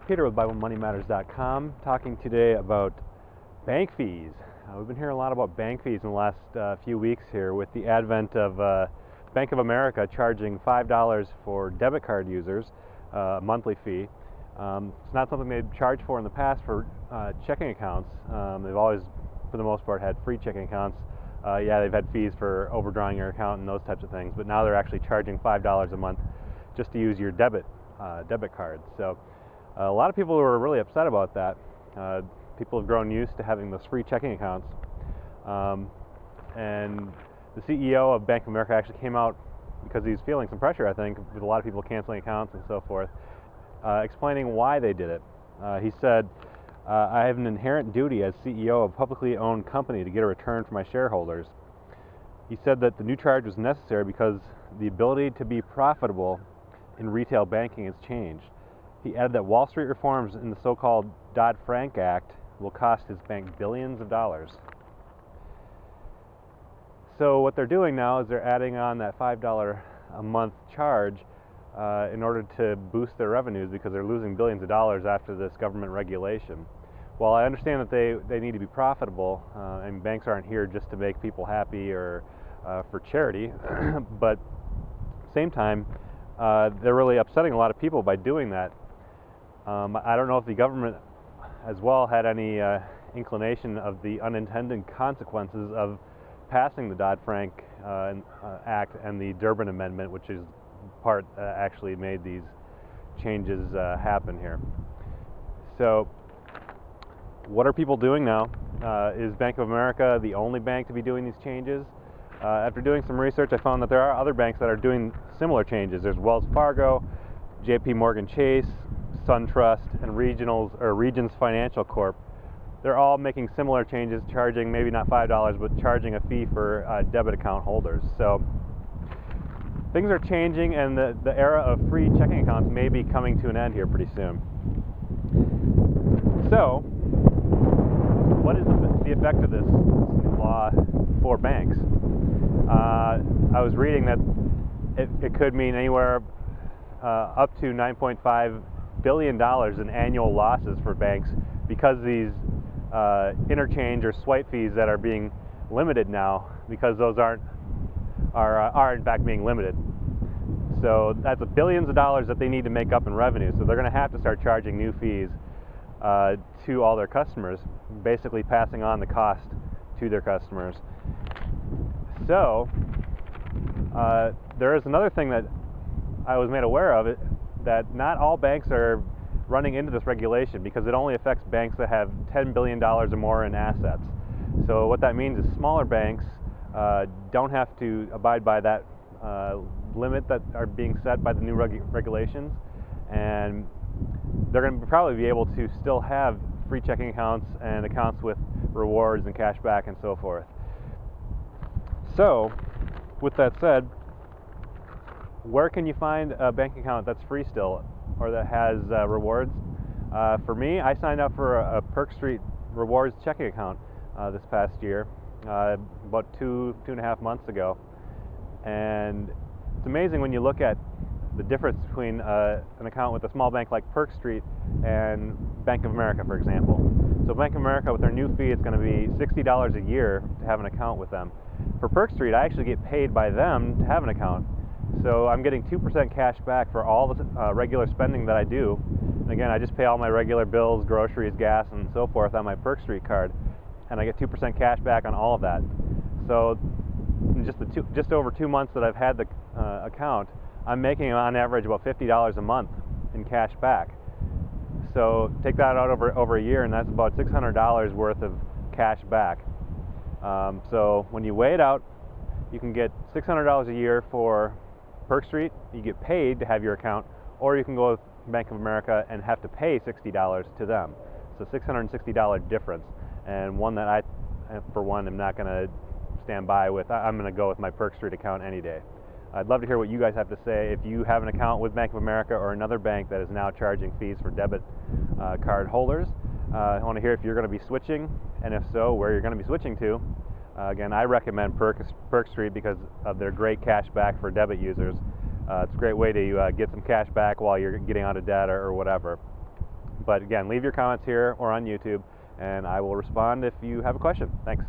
Peter with BibleMoneyMatters.com, talking today about bank fees. We've been hearing a lot about bank fees in the last few weeks here with the advent of Bank of America charging $5 for debit card users, a monthly fee. It's not something they've charged for in the past for checking accounts. They've always, for the most part, had free checking accounts. Yeah, they've had fees for overdrawing your account and those types of things, but now they're actually charging $5 a month just to use your debit card. So a lot of people were really upset about that. People have grown used to having those free checking accounts. And the CEO of Bank of America actually came out because he's feeling some pressure, I think, with a lot of people canceling accounts and so forth, explaining why they did it. He said, I have an inherent duty as CEO of a publicly owned company to get a return for my shareholders. He said that the new charge was necessary because the ability to be profitable in retail banking has changed. He added that Wall Street reforms in the so-called Dodd-Frank Act will cost his bank billions of dollars. So what they're doing now is they're adding on that $5 a month charge in order to boost their revenues because they're losing billions of dollars after this government regulation. While I understand that they need to be profitable, and banks aren't here just to make people happy or for charity, but at the same time, they're really upsetting a lot of people by doing that. I don't know if the government as well had any inclination of the unintended consequences of passing the Dodd-Frank Act and the Durbin Amendment, which is part actually made these changes happen here. So what are people doing now? Is Bank of America the only bank to be doing these changes? After doing some research, I found that there are other banks that are doing similar changes. There's Wells Fargo, JP Morgan Chase, SunTrust, and Regions Financial Corp. They're all making similar changes, charging maybe not $5, but charging a fee for debit account holders. So things are changing, and the era of free checking accounts may be coming to an end here pretty soon. So what is the effect of this new law for banks? I was reading that it could mean anywhere up to $9.5 billion in annual losses for banks because these interchange or swipe fees that are being limited now, because those are in fact being limited. So that's billions of dollars that they need to make up in revenue. So they're going to have to start charging new fees to all their customers, basically passing on the cost to their customers. So there is another thing that I was made aware of, that not all banks are running into this regulation because it only affects banks that have $10 billion or more in assets. So what that means is smaller banks don't have to abide by that limit that are being set by the new regulations, and they're going to probably be able to still have free checking accounts and accounts with rewards and cash back and so forth. So with that said, where can you find a bank account that's free still or that has rewards? For me, I signed up for a Perk Street rewards checking account this past year, about two and a half months ago. And it's amazing when you look at the difference between an account with a small bank like Perk Street and Bank of America, for example. So Bank of America, with their new fee, it's going to be $60 a year to have an account with them. For Perk Street, I actually get paid by them to have an account. So I'm getting 2% cash back for all the regular spending that I do. And again, I just pay all my regular bills, groceries, gas, and so forth on my Perk Street card, and I get 2% cash back on all of that. So in just over 2 months that I've had the account, I'm making on average about $50 a month in cash back. So take that out over a year, and that's about $600 worth of cash back. So when you weigh it out, you can get $600 a year for Perk Street. You get paid to have your account, or you can go with Bank of America and have to pay $60 to them. So $660 difference, and one that I, for one, am not going to stand by with. I'm going to go with my Perk Street account any day. I'd love to hear what you guys have to say. If you have an account with Bank of America or another bank that is now charging fees for debit card holders, I want to hear if you're going to be switching, and if so, where you're going to be switching to. Again, I recommend Perk Street because of their great cash back for debit users. It's a great way to get some cash back while you're getting out of debt or whatever. But again, leave your comments here or on YouTube, and I will respond if you have a question. Thanks.